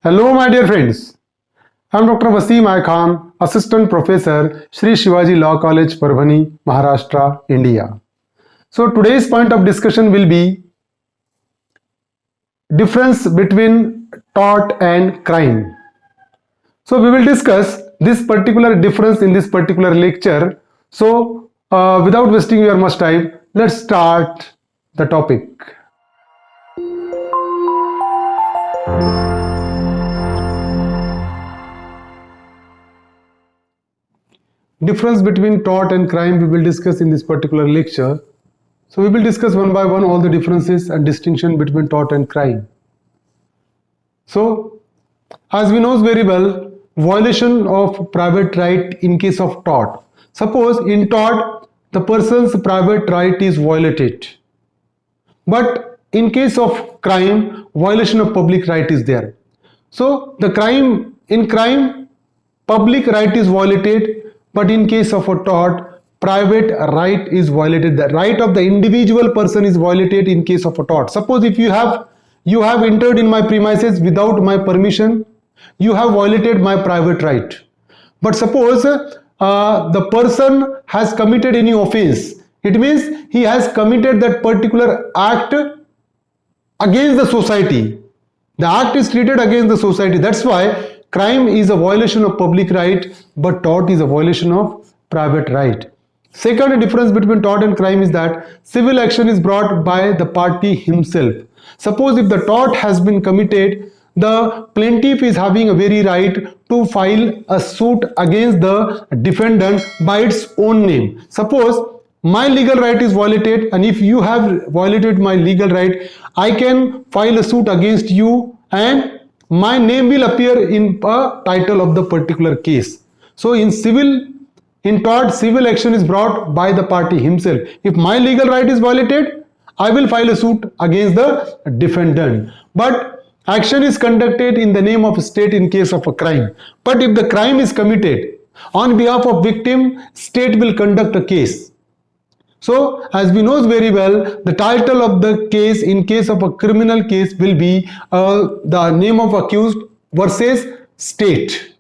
Hello, my dear friends. I'm Dr. Wasim I Khan, Assistant Professor, Sri Shivaji Law College, Parbhani, Maharashtra, India. So today's point of discussion will be difference between tort and crime. So we will discuss this particular difference in this particular lecture. So without wasting your much time, let's start the topic. Difference between tort and crime we will discuss in this particular lecture. So we will discuss one by one all the differences and distinction between tort and crime. So as we know very well, violation of private right in case of tort. Suppose in tort the person's private right is violated, but in case of crime violation of public right is there. So the crime public right is violated, but in case of a tort private right is violated. The right of the individual person is violated in case of a tort. Suppose if you have entered in my premises without my permission, you have violated my private right. But suppose the person has committed any offense, it means he has committed that particular act against the society. The act is treated against the society. That's why crime is a violation of public right, but tort is a violation of private right. Second difference between tort and crime is that civil action is brought by the party himself. Suppose if the tort has been committed, the plaintiff is having a very right to file a suit against the defendant by its own name. Suppose my legal right is violated, and if you have violated my legal right, I can file a suit against you and my name will appear in a title of the particular case. So in tort, civil action is brought by the party himself. If my legal right is violated, I will file a suit against the defendant. But action is conducted in the name of state in case of a crime. But if the crime is committed on behalf of victim, state will conduct a case. So as we know very well, the title of the case in case of a criminal case will be the name of accused versus state.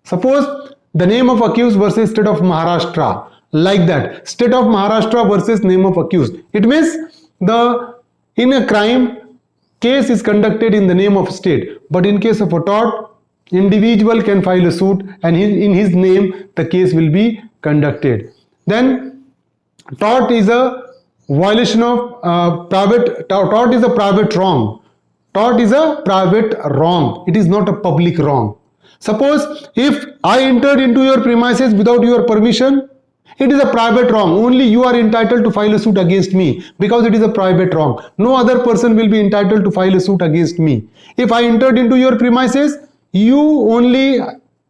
Suppose the name of accused versus state of Maharashtra, like that. State of Maharashtra versus name of accused. It means in a crime, case is conducted in the name of state, but in case of a tort, individual can file a suit and in his name the case will be conducted. Then tort is a violation of tort is a private wrong. Tort is a private wrong. It is not a public wrong. Suppose if I entered into your premises without your permission, it is a private wrong. Only you are entitled to file a suit against me because it is a private wrong. No other person will be entitled to file a suit against me. If I entered into your premises, you only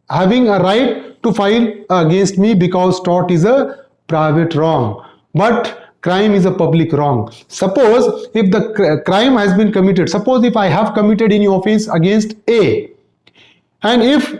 having a right to file against me because tort is a private wrong. But crime is a public wrong. Suppose if the crime has been committed, suppose if I have committed any offense against A, and if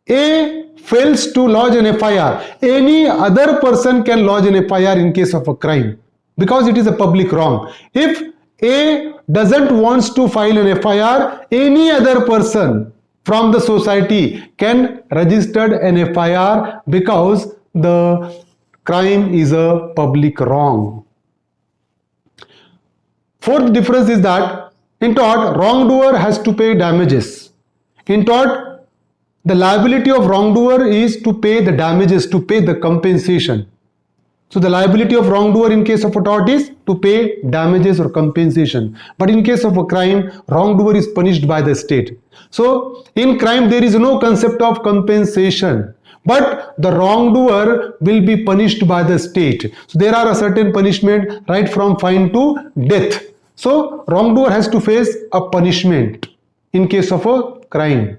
A fails to lodge an FIR, any other person can lodge an FIR in case of a crime because it is a public wrong. If A doesn't wants to file an FIR, any other person from the society can register an FIR because the crime is a public wrong. Fourth difference is that in tort, wrongdoer has to pay damages. In tort, the liability of wrongdoer is to pay the damages, to pay the compensation. So the liability of wrongdoer in case of a tort is to pay damages or compensation. But in case of a crime, wrongdoer is punished by the state. So in crime, there is no concept of compensation, but the wrongdoer will be punished by the state. So there are a certain punishment right from fine to death. So wrongdoer has to face a punishment in case of a crime.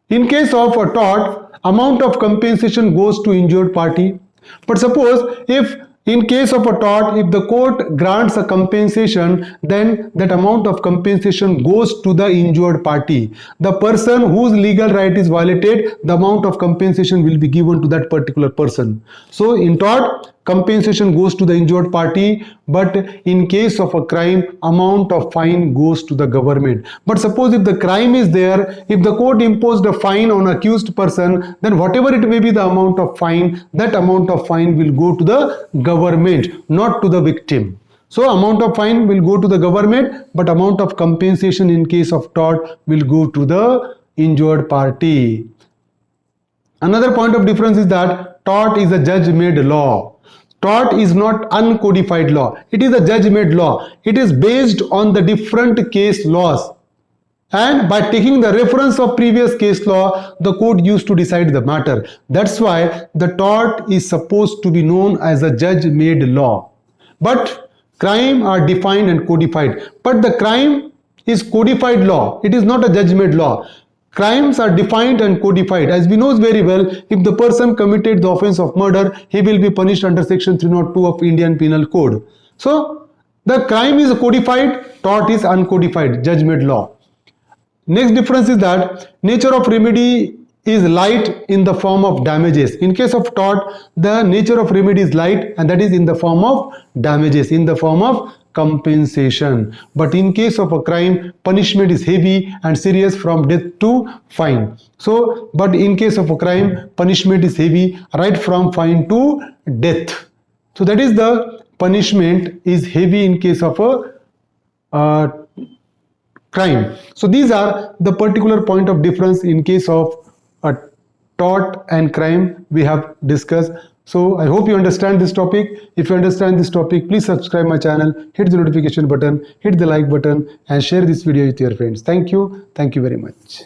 In case of a tort, amount of compensation goes to injured party. But suppose if in case of a tort, if the court grants a compensation, then that amount of compensation goes to the injured party. The person whose legal right is violated, the amount of compensation will be given to that particular person. So in tort, compensation goes to the injured party, but in case of a crime, amount of fine goes to the government. But suppose if the crime is there, if the court imposed a fine on accused person, then whatever it may be the amount of fine, that amount of fine will go to the government, not to the victim. So amount of fine will go to the government, but amount of compensation in case of tort will go to the injured party. Another point of difference is that tort is a judge-made law. Tort is not uncodified law. It is a judge-made law. It is based on the different case laws. And by taking the reference of previous case law, the court used to decide the matter. That's why the tort is supposed to be known as a judge-made law. But crime are defined and codified. But the crime is codified law. It is not a judge-made law. Crimes are defined and codified. As we know very well, if the person committed the offense of murder, he will be punished under section 302 of Indian Penal Code. So the crime is codified, tort is uncodified, judge-made law. Next difference is that nature of remedy is light in the form of damages. In case of tort, the nature of remedy is light, and that is in the form of damages, in the form of compensation. But in case of a crime, punishment is heavy and serious from death to fine. So, but in case of a crime, punishment is heavy right from fine to death. So that is the punishment is heavy in case of a crime. So these are the particular point of difference in case of a tort and crime we have discussed. So I hope you understand this topic. If you understand this topic, please subscribe my channel, hit the notification button, hit the like button, and share this video with your friends. Thank you. Thank you very much.